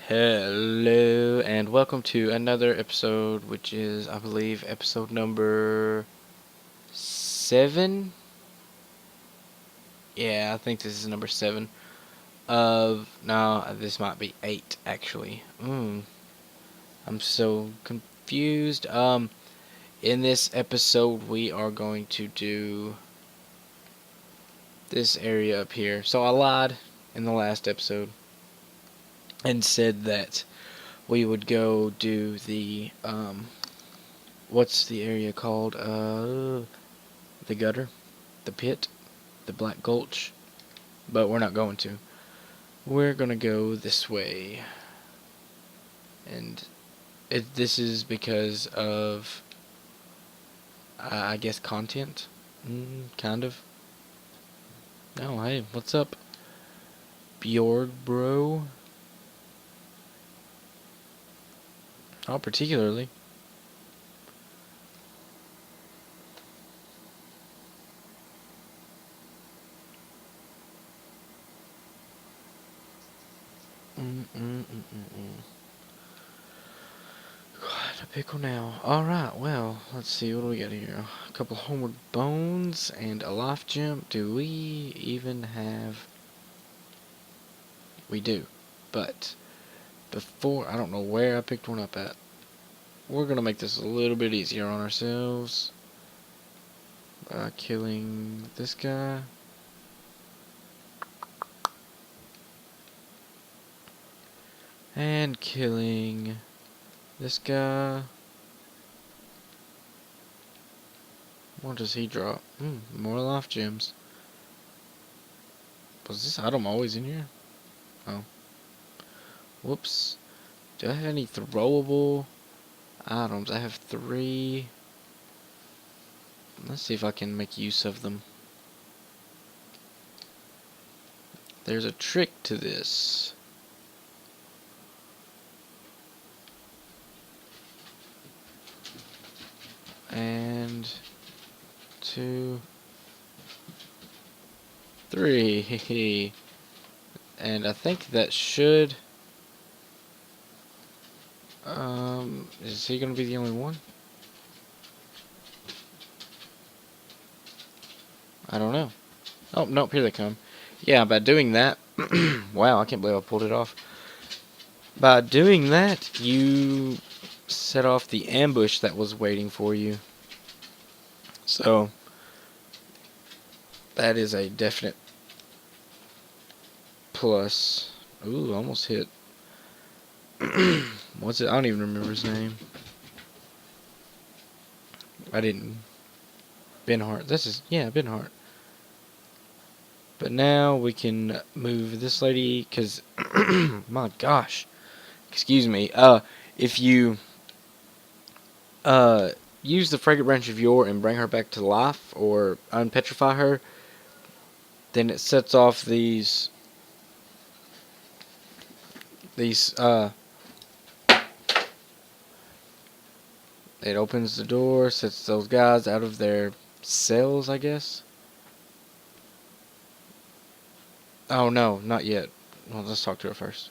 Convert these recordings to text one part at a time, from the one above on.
Hello, and welcome to another episode, which is, I believe, episode number 7. Yeah, I think this is number 7 no, this might be 8, actually. I'm so confused. In this episode, we are going to do this area up here. So I lied in the last episode and said that we would go do the, what's the area called? The gutter, the pit, the Black Gulch. But we're not going to. We're gonna go this way. And this is because of, I guess, content? Kind of. Oh, hey, what's up? Bjord, bro. Not particularly. God, a pickle now. Alright, well, let's see, what do we got here? A couple homeward bones and a life gem. Do we even have... We do. But, before, I don't know where I picked one up at. We're gonna make this a little bit easier on ourselves. By killing this guy. And killing this guy. What does he drop? More life gems. Was this item always in here? Oh. Whoops. Do I have any throwable items? I have 3. Let's see if I can make use of them. There's a trick to this. And 2, 3. And I think that should... is he gonna be the only one? I don't know. Oh, nope, here they come. Yeah, by doing that... wow, I can't believe I pulled it off. By doing that, you set off the ambush that was waiting for you. So, that is a definite plus. Ooh, almost hit. What's it? I don't even remember his name. I didn't. Benhart. This is, yeah, Benhart. But now we can move this lady, because, my gosh. Excuse me. If you, use the Fragrant Branch of Yore and bring her back to life, or unpetrify her, then it sets off these, it opens the door, sets those guys out of their cells, I guess. Oh, no, not yet. Well, let's talk to her first.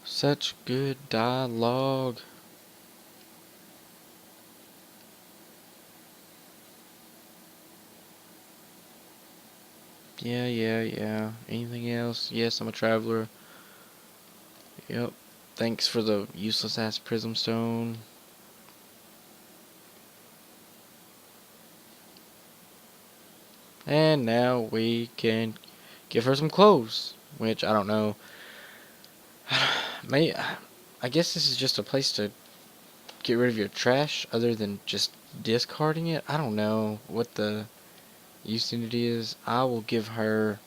Such good dialogue. Yeah. Anything else? Yes, I'm a traveler. Yep. Thanks for the useless ass prism stone. And now we can give her some clothes. Which, I don't know. I guess this is just a place to get rid of your trash other than just discarding it. I don't know what the utility is. I will give her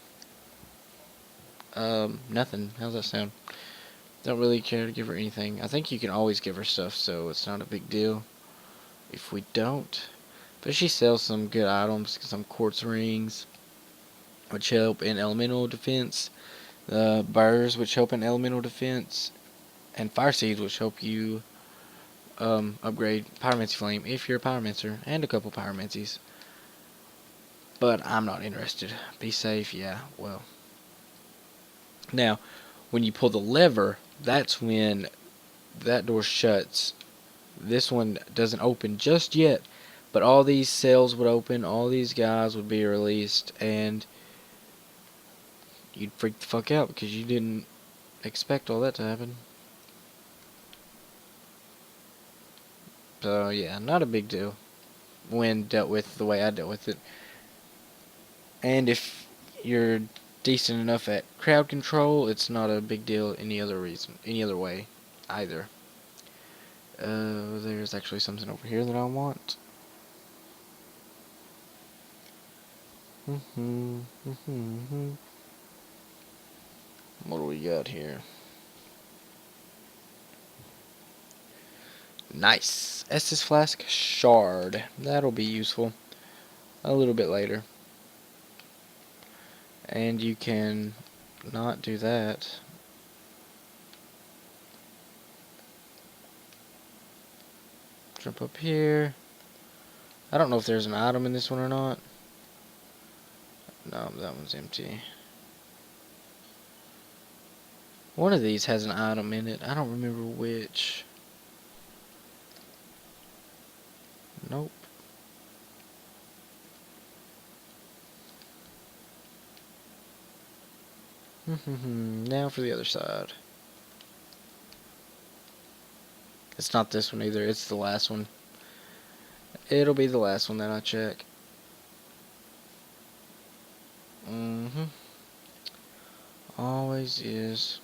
nothing. How's that sound? Don't really care to give her anything. I think you can always give her stuff, so it's not a big deal if we don't. But she sells some good items, some quartz rings, which help in elemental defense. Burrs, which help in elemental defense, and fire seeds, which help you upgrade pyromancy flame if you're a pyromancer, and a couple pyromancies. But I'm not interested. Be safe, yeah. Well, now when you pull the lever, that's when that door shuts. This one doesn't open just yet, but all these cells would open, all these guys would be released, and you'd freak the fuck out because you didn't expect all that to happen. So yeah, not a big deal when dealt with the way I dealt with it. And if you're decent enough at crowd control, it's not a big deal any other way either. There's actually something over here that I want. What do we got here? Nice. Estus Flask Shard. That'll be useful a little bit later. And you can not do that. Jump up here. I don't know if there's an item in this one or not. No, that one's empty. One of these has an item in it. I don't remember which. Nope. Now for the other side. It's not this one either. It's the last one. It'll be the last one that I check. Always is.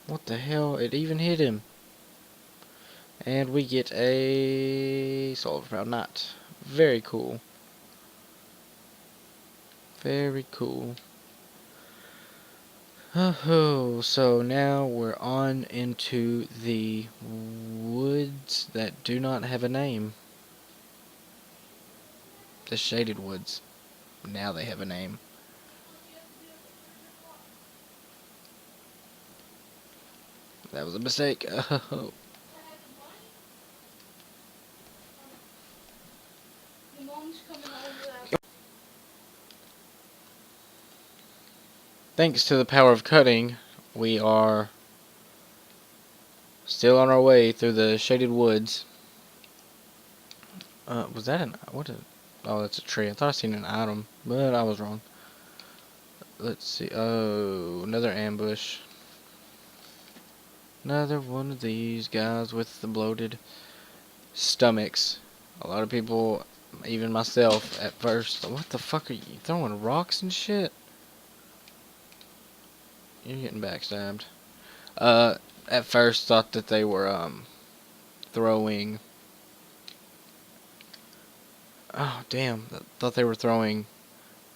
What the hell? It even hit him. And we get a Soul Proud Knot. Very cool. Very cool. Oh, so now we're on into the woods that do not have a name. The Shaded Woods. Now they have a name. That was a mistake. Oh. Thanks to the power of cutting, we are still on our way through the Shaded Woods. Was that oh, that's a tree. I thought I seen an item, but I was wrong. Let's see. Oh, another ambush. Another one of these guys with the bloated stomachs. A lot of people, even myself, at first, what the fuck are you throwing rocks and shit? You're getting backstabbed. At first thought that they were, throwing... Oh, damn. Thought they were throwing...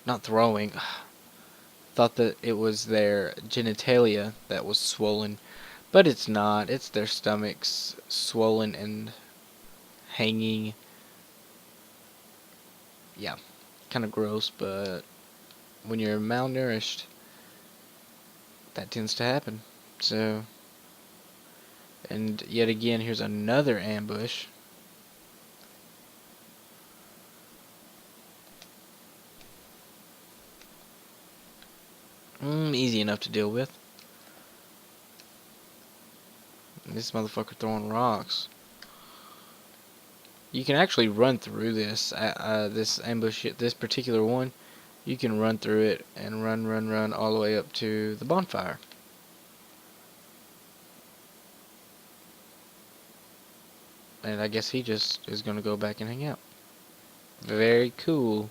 Not throwing. Thought that it was their genitalia that was swollen. But it's not. It's their stomachs swollen and hanging. Yeah. Kind of gross, but when you're malnourished, that tends to happen. So, and yet again, here's another ambush. Easy enough to deal with. This motherfucker throwing rocks. You can actually run through this. This ambush, this particular one, you can run through it and run all the way up to the bonfire. And I guess he just is gonna go back and hang out. Very cool.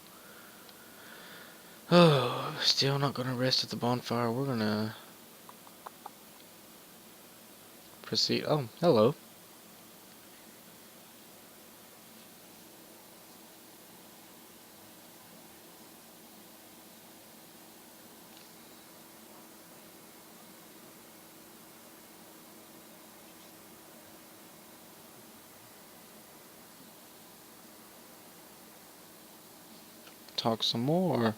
Oh, still not gonna rest at the bonfire. We're gonna proceed. Oh, hello. Talk some more.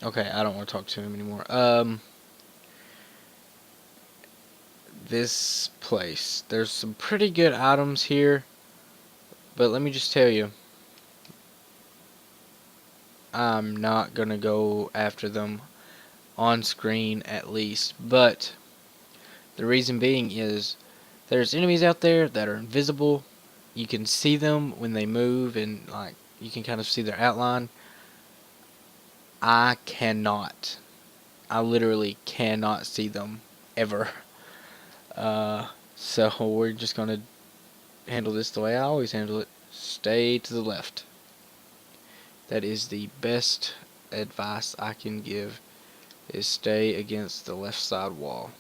Okay, I don't want to talk to him anymore. This place. There's some pretty good items here, but let me just tell you, I'm not gonna go after them on screen at least. But the reason being is there's enemies out there that are invisible. You can see them when they move, and like you can kind of see their outline. I cannot. I literally cannot see them ever. So we're just gonna handle this the way I always handle it. Stay to the left. That is the best advice I can give, is stay against the left side wall.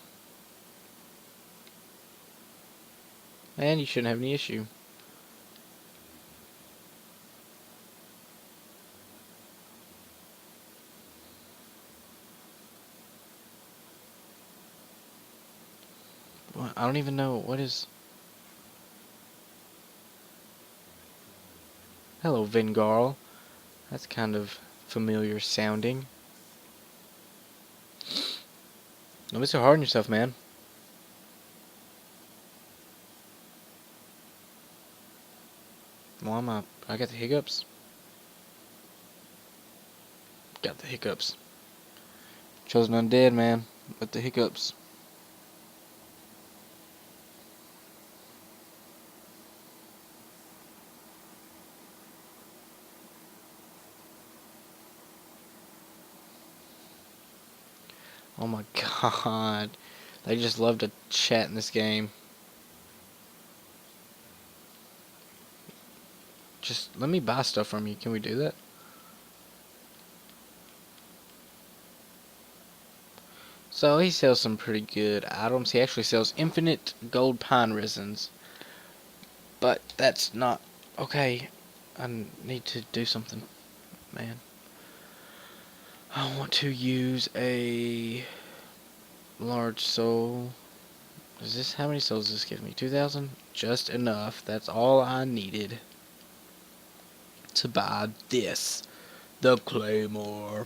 And you shouldn't have any issue. What? I don't even know what is. Hello, Vengarl. That's kind of familiar sounding. Don't be so hard on yourself, man. Well, I got the hiccups. Got the hiccups. Chosen undead, man. With the hiccups. Oh my god. They just love to chat in this game. Just let me buy stuff from you. Can we do that? So he sells some pretty good items. He actually sells infinite gold pine resins. But that's not okay. I need to do something, man. I want to use a large soul. Is this, how many souls does this give me? 2,000? Just enough. That's all I needed to buy this. The Claymore.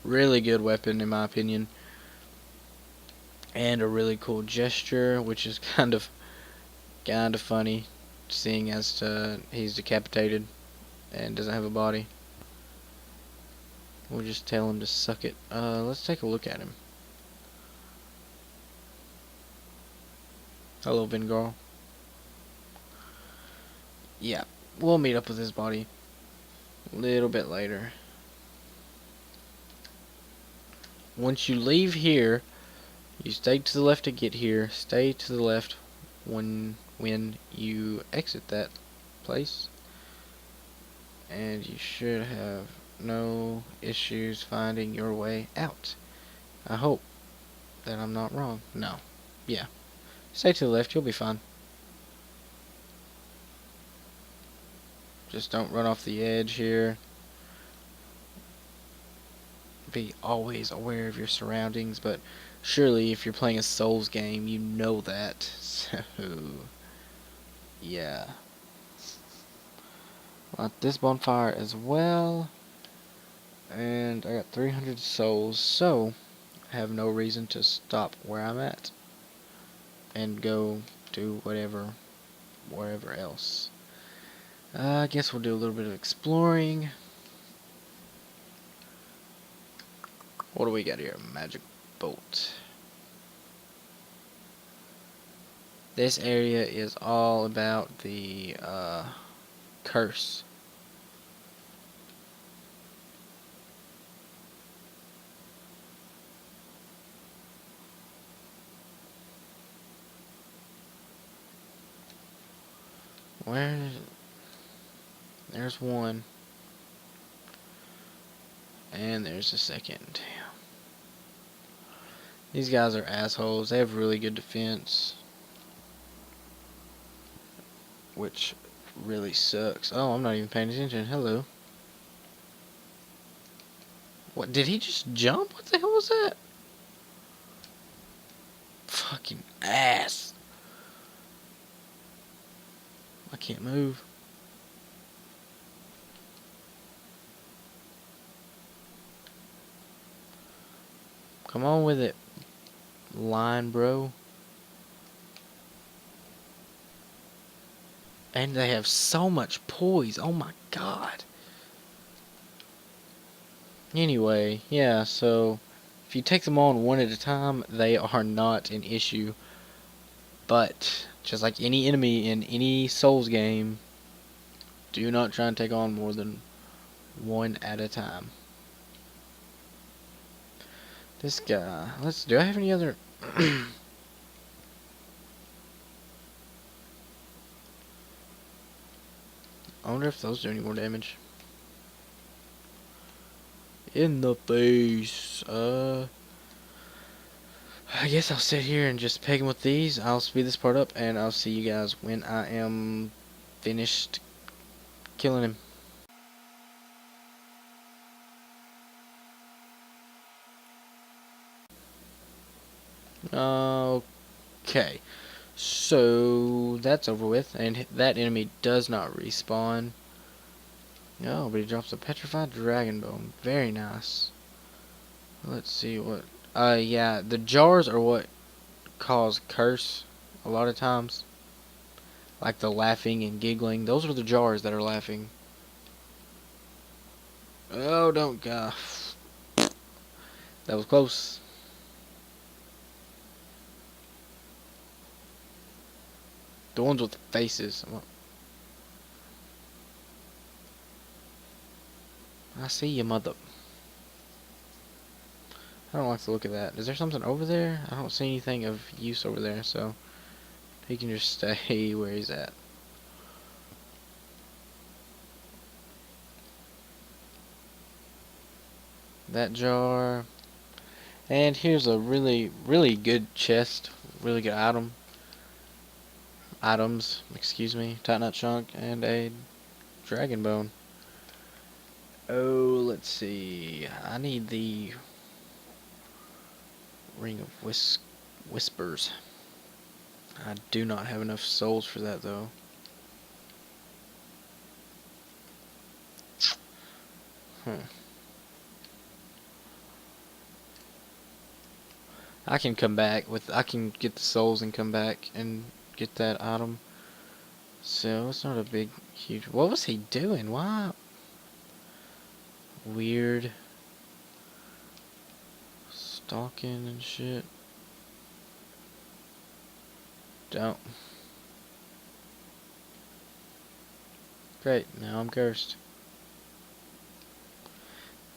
Really good weapon in my opinion. And a really cool gesture, which is kind of funny, seeing as he's decapitated and doesn't have a body. We'll just tell him to suck it. Let's take a look at him. Hello, Vengarl. Yeah, we'll meet up with his body a little bit later. Once you leave here, you stay to the left to get here. Stay to the left when you exit that place. And you should have no issues finding your way out. I hope that I'm not wrong. No. Yeah. Stay to the left, you'll be fine. Just don't run off the edge here. Be always aware of your surroundings, but surely if you're playing a Souls game, you know that. So, yeah. Light this bonfire as well. And I got 300 souls, so I have no reason to stop where I'm at and go do wherever else. I guess we'll do a little bit of exploring. What do we got here? Magic bolt. This area is all about the curse. Where? There's one. And there's a second. These guys are assholes. They have really good defense, which really sucks. Oh, I'm not even paying attention. Hello. What? Did he just jump? What the hell was that? Fucking ass. I can't move. Come on with it, line bro. And they have so much poise. Oh my god. Anyway, yeah, so if you take them on one at a time, they are not an issue. But just like any enemy in any Souls game, do not try and take on more than one at a time. This guy, do I have any other I wonder if those do any more damage. In the face. I guess I'll sit here and just peg him with these. I'll speed this part up, and I'll see you guys when I am finished killing him. Okay. So, that's over with, and that enemy does not respawn. No, but he drops a petrified dragon bone. Very nice. Let's see what... yeah, the jars are what cause curse a lot of times. Like the laughing and giggling. Those are the jars that are laughing. Oh, don't go. That was close. The ones with faces. I see you, mother. I don't like the look of that. Is there something over there? I don't see anything of use over there, so he can just stay where he's at. That jar. And here's a really, really good chest. Really good items, excuse me. Titanite chunk and a dragon bone. Oh, let's see. I need the ring of whispers. I do not have enough souls for that though. I can come back with. I can get the souls and come back and get that item. So it's not a big, huge. What was he doing? Why? Weird. Stalking and shit. Don't. Great. Now I'm cursed.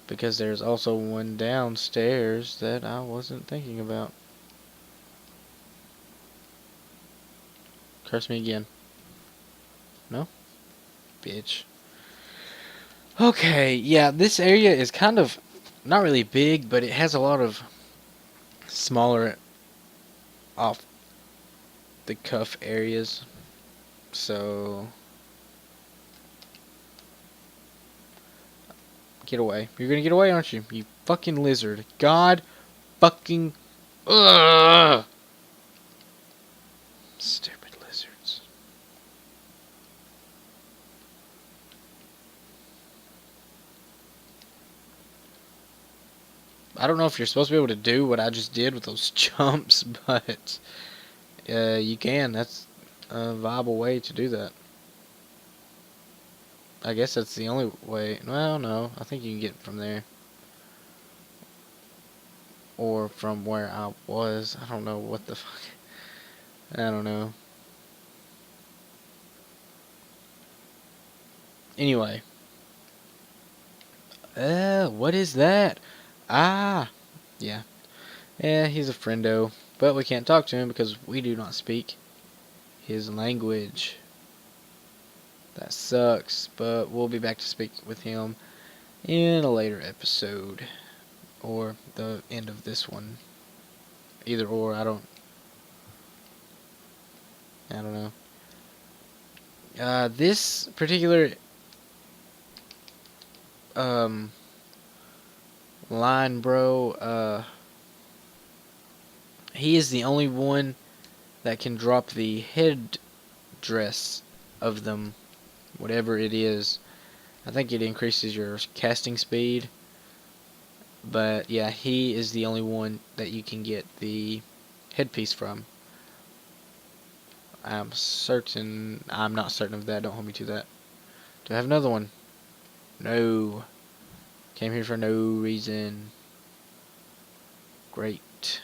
Because there's also one downstairs that I wasn't thinking about. Curse me again. No? Bitch. Okay, yeah, this area is kind of not really big, but it has a lot of smaller off the cuff areas. So get away. You're gonna get away, aren't you? You fucking lizard. God fucking ugh. Stupid lizards. I don't know if you're supposed to be able to do what I just did with those jumps, but you can. That's a viable way to do that. I guess that's the only way. Well, no. I think you can get from there. Or from where I was. I don't know what the fuck. I don't know. Anyway. What is that? Ah! Yeah. Yeah, he's a friendo. But we can't talk to him because we do not speak his language. That sucks, but we'll be back to speak with him in a later episode. Or the end of this one. Either or, I don't know. This particular line bro, he is the only one that can drop the headdress of them, whatever it is. I think it increases your casting speed, But yeah, he is the only one that you can get the headpiece from. I'm not certain of that, don't hold me to that. Do I have another one? No. Came here for no reason. Great.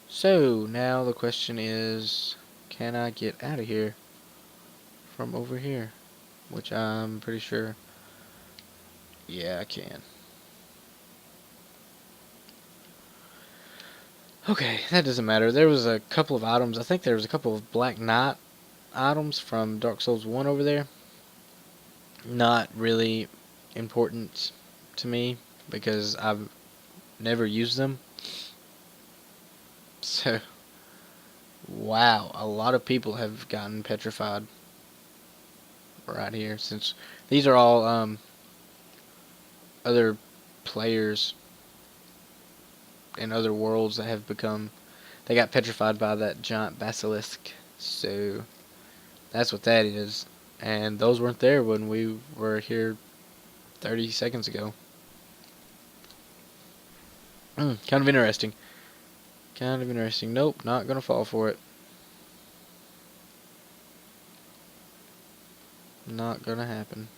So, now the question is, can I get out of here from over here? Which I'm pretty sure, yeah, I can. Okay, that doesn't matter. There was a couple of items. I think there was a couple of Black Knight items from Dark Souls 1 over there. Not really important to me because I've never used them. So, wow, a lot of people have gotten petrified right here, since these are all other players in other worlds that have become, they got petrified by that giant basilisk. So that's what that is. And those weren't there when we were here 30 seconds ago. Kind of interesting. Kind of interesting. Nope, not gonna fall for it. Not gonna happen.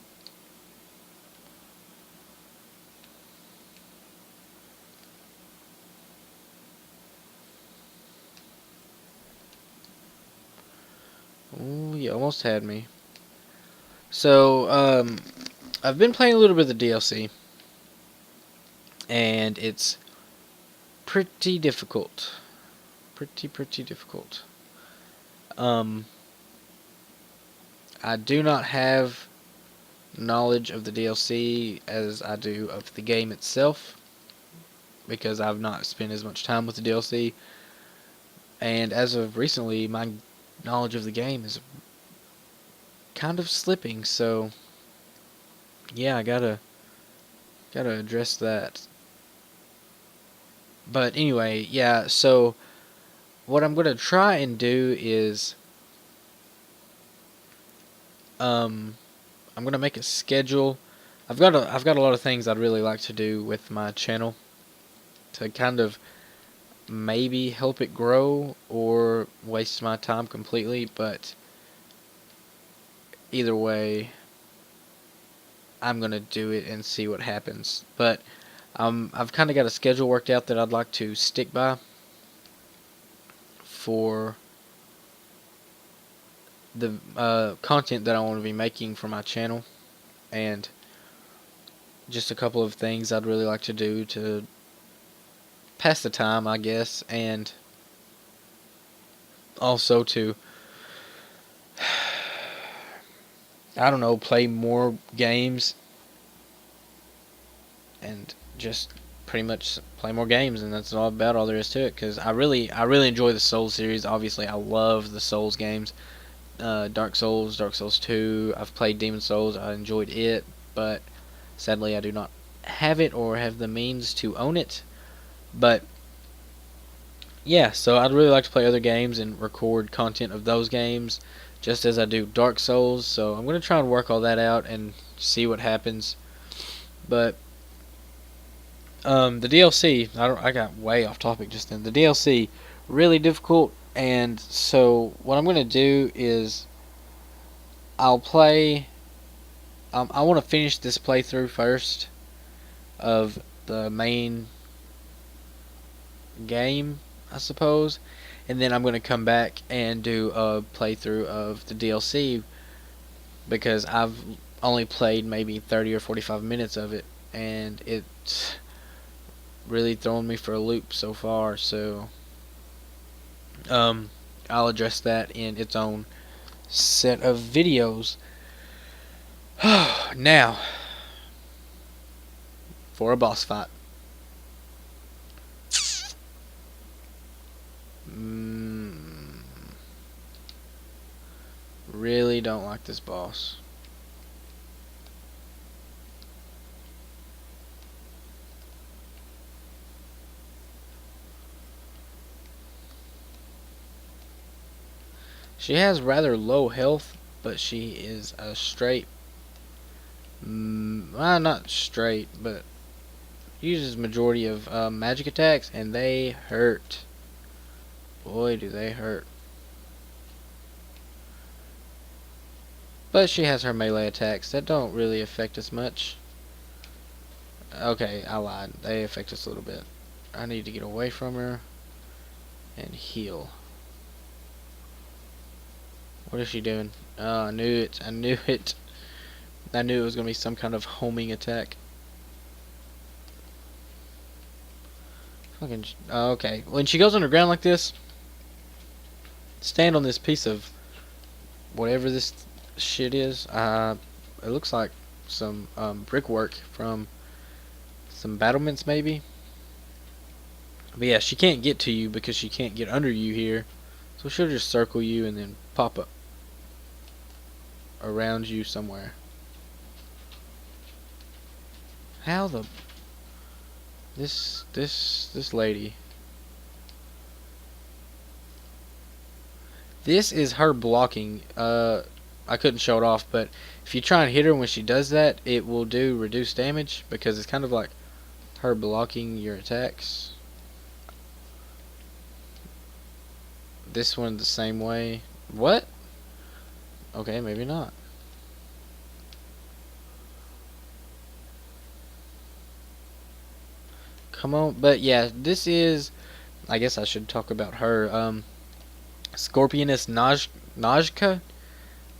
Ooh, you almost had me. So, I've been playing a little bit of the DLC, and it's pretty difficult. Pretty difficult. I do not have knowledge of the DLC as I do of the game itself, because I've not spent as much time with the DLC, and as of recently, my knowledge of the game is kind of slipping, so yeah, I gotta address that. But anyway, yeah, so what I'm gonna try and do is I'm gonna make a schedule. I've got a lot of things I'd really like to do with my channel to kind of maybe help it grow or waste my time completely, but either way, I'm gonna do it and see what happens. But I've kind of got a schedule worked out that I'd like to stick by for the content that I want to be making for my channel, and just a couple of things I'd really like to do to pass the time, I guess, and also to, I don't know, play more games and just pretty much play more games, and that's all there is to it. Because I really enjoy the Souls series. Obviously, I love the Souls games. Dark Souls, Dark Souls 2. I've played Demon Souls. I enjoyed it, but sadly, I do not have it or have the means to own it. But yeah, so I'd really like to play other games and record content of those games, just as I do Dark Souls. So I'm gonna try and work all that out and see what happens. But the DLC, I got way off topic just then. The DLC really difficult, and so what I'm gonna do is I'll play. I want to finish this playthrough first of the main game, I suppose, and then I'm gonna come back and do a playthrough of the DLC, because I've only played maybe 30 or 45 minutes of it, and it's really thrown me for a loop so far. So I'll address that in its own set of videos. Now, for a boss fight. Really don't like this boss. She has rather low health, but she is a straight Well, not straight, but uses majority of magic attacks, and they hurt. Boy, do they hurt. But she has her melee attacks that don't really affect us much. Okay, I lied. They affect us a little bit. I need to get away from her and heal. What is she doing? Oh, I knew it. I knew it. I knew it was going to be some kind of homing attack. Fucking. Okay. When she goes underground like this, stand on this piece of whatever this shit is. It looks like some brickwork from some battlements, maybe. But yeah, she can't get to you because she can't get under you here. So she'll just circle you and then pop up around you somewhere. How the this lady. This is her blocking. I couldn't show it off, but if you try and hit her when she does that, it will do reduced damage because it's kind of like her blocking your attacks. This one the same way. What? Okay, maybe not. Come on, but yeah, this is. I guess I should talk about her. Scorpioness Najka.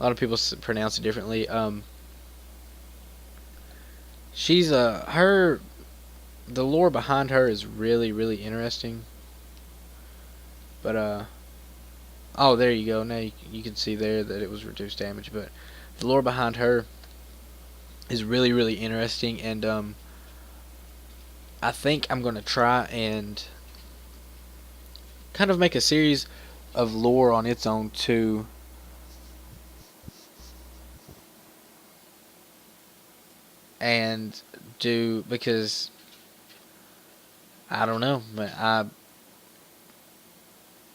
A lot of people pronounce it differently. She's her. The lore behind her is really interesting. But oh, there you go. Now you can see there that it was reduced damage. But the lore behind her is really interesting, and I think I'm gonna try and kind of make a series of lore on its own too. And do because I don't know, but I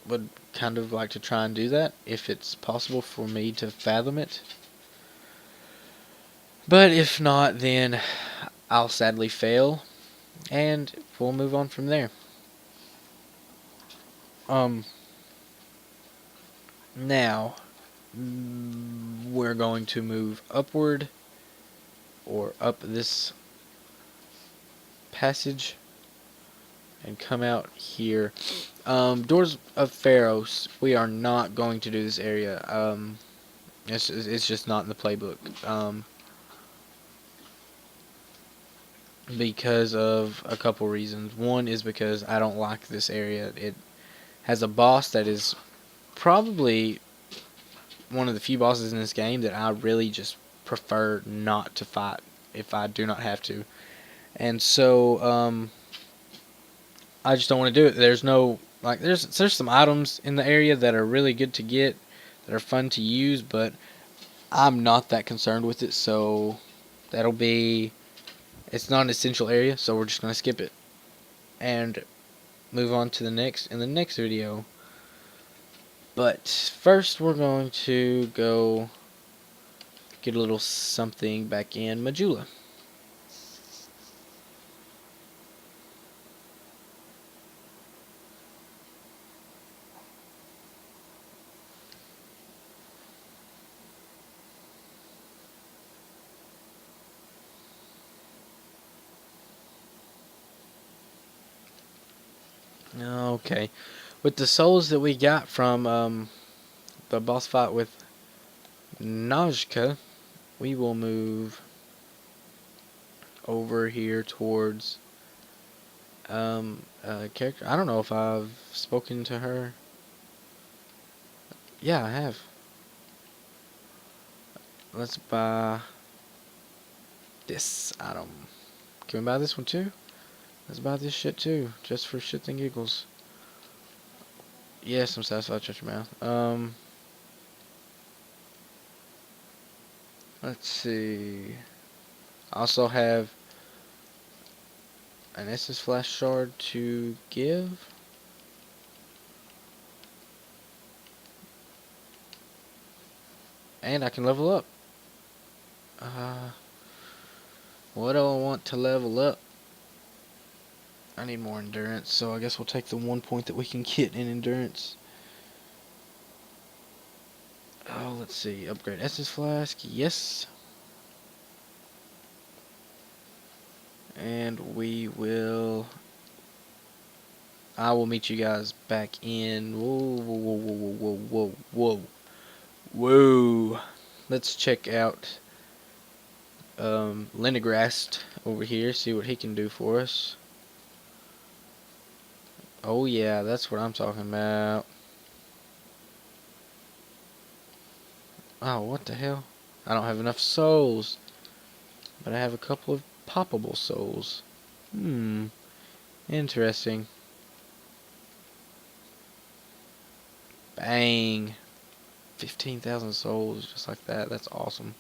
would kind of like to try and do that if it's possible for me to fathom it. But if not, then I'll sadly fail, and we'll move on from there. Now we're going to move upward or up this passage and come out here. Doors of Pharaohs. We are not going to do this area. It's just not in the playbook. Because of a couple reasons. One is because I don't like this area. It has a boss that is probably one of the few bosses in this game that I really just prefer not to fight if I do not have to. And so I just don't want to do it. There's no like there's some items in the area that are really good to get, that are fun to use, but I'm not that concerned with it, so that'll be it's not an essential area, so we're just going to skip it and move on to the next in the next video. But first we're going to go get a little something back in Majula. Okay, with the souls that we got from the boss fight with Najka, we will move over here towards character. I don't know if I've spoken to her. Yeah, I have. Let's buy this item. Can we buy this one too? Let's buy this shit too, just for shits and giggles. Yes, I'm satisfied. Shut your mouth. Let's see. I also have an Estus Flash Shard to give. And I can level up. What do I want to level up? I need more endurance, so I guess we'll take the 1 point that we can get in endurance. Oh, let's see. Upgrade Estus Flask. Yes. And we will... I will meet you guys back in... Whoa, whoa, whoa, whoa, whoa, whoa, whoa. Whoa. Let's check out Lenegrast over here, see what he can do for us. Oh yeah, that's what I'm talking about. Oh, what the hell? I don't have enough souls, but I have a couple of poppable souls. Interesting. Bang. 15,000 souls just like that. That's awesome.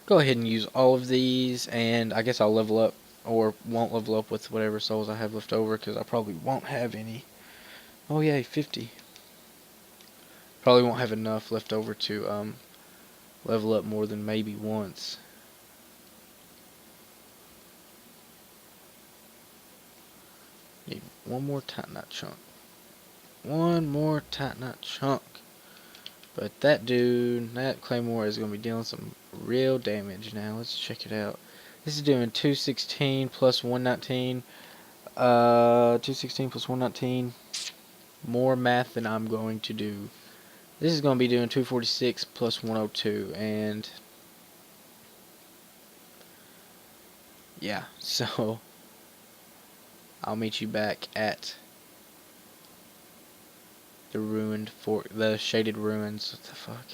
Go ahead and use all of these, and I guess I'll level up, or won't level up with whatever souls I have left over, because I probably won't have any. Oh yay, 50. Probably won't have enough left over to level up more than maybe once. Need one more titanite chunk. One more titanite chunk. But that dude, that claymore is going to be dealing some real damage now. Let's check it out. This is doing 216 plus 119. 216 plus 119. More math than I'm going to do. This is going to be doing 246 plus 102. And yeah, so I'll meet you back at the ruined fort, the shaded ruins. What the fuck?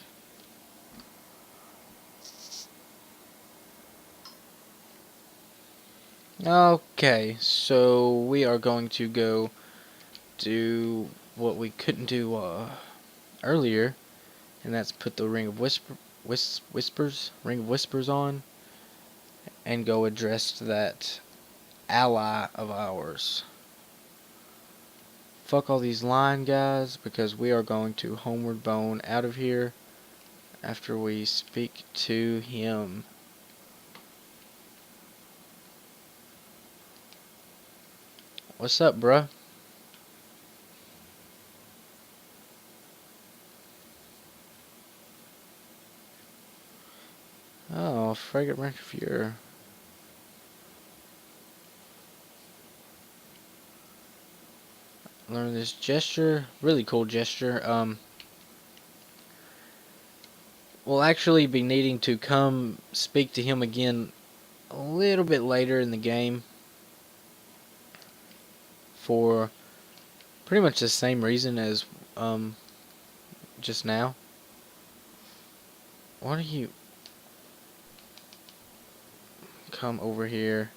Okay, so we are going to go do what we couldn't do earlier, and that's put the Ring of Whispers on, and go address that ally of ours. Fuck all these line guys, because we are going to Homeward Bone out of here after we speak to him. What's up, bruh? Oh, Frigate Rank Fuhrer. Learn this gesture. Really cool gesture. We'll actually be needing to come speak to him again a little bit later in the game for pretty much the same reason as just now. Why don't you come over here?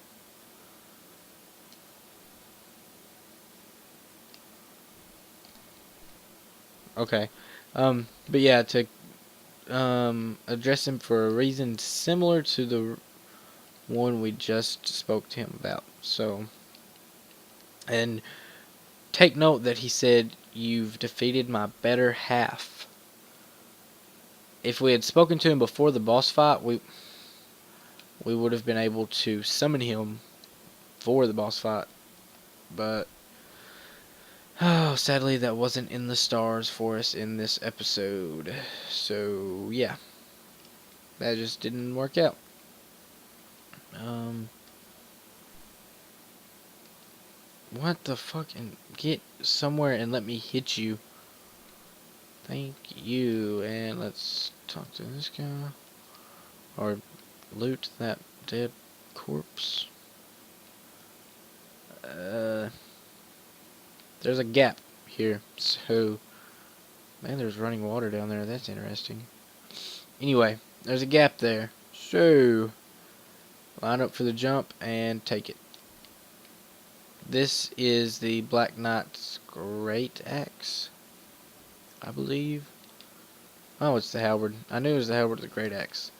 Okay. But yeah, to address him for a reason similar to the one we just spoke to him about. So, and take note that he said, "You've defeated my better half." If we had spoken to him before the boss fight, we would have been able to summon him for the boss fight. But oh, sadly that wasn't in the stars for us in this episode. So yeah, that just didn't work out. What the fuck? And get somewhere and let me hit you. Thank you. And let's talk to this guy. Or loot that dead corpse. There's a gap here. So, man, there's running water down there. That's interesting. Anyway, there's a gap there. So, line up for the jump and take it. This is the Black Knight's Great Axe, I believe. Oh, it's the halberd. I knew it was the halberd of the Great Axe.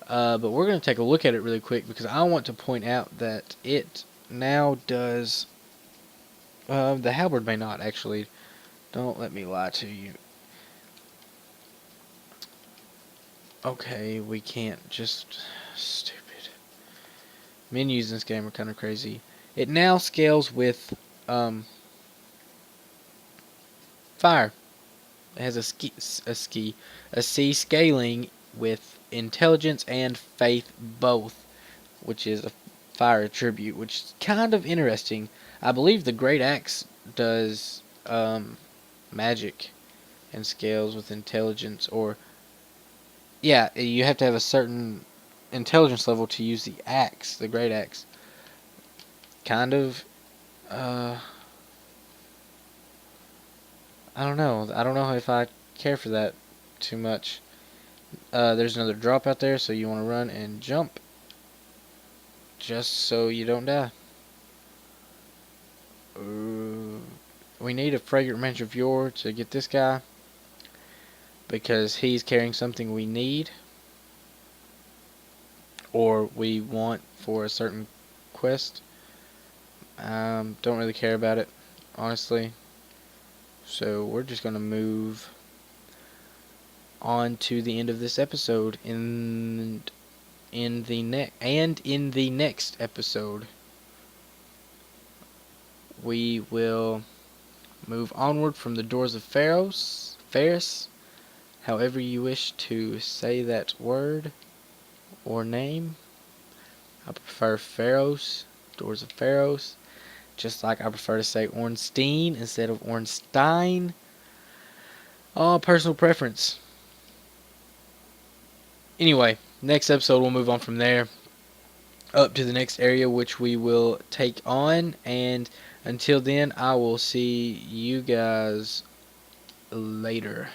But we're going to take a look at it really quick because I want to point out that it now does... the halberd may not, actually. Don't let me lie to you. Okay, we can't just... Stupid. Menus in this game are kind of crazy. It now scales with fire. It has a C scaling with intelligence and faith both, which is a fire attribute, which is kind of interesting. I believe the Great Axe does magic and scales with intelligence, or yeah, you have to have a certain intelligence level to use the axe, the Great Axe. Kind of, uh, I don't know. I don't know if I care for that too much. There's another drop out there, so you want to run and jump just so you don't die. We need a fragrant mantra of yore to get this guy because he's carrying something we need or we want for a certain quest. Don't really care about it, honestly. So we're just gonna move on to the end of this episode. In the next episode, we will move onward from the doors of Ferris, however you wish to say that word or name. I prefer Pharos, doors of Pharos, just like I prefer to say Ornstein instead of Ornstein. All personal preference. Anyway, next episode we'll move on from there up to the next area which we will take on, and until then I will see you guys later.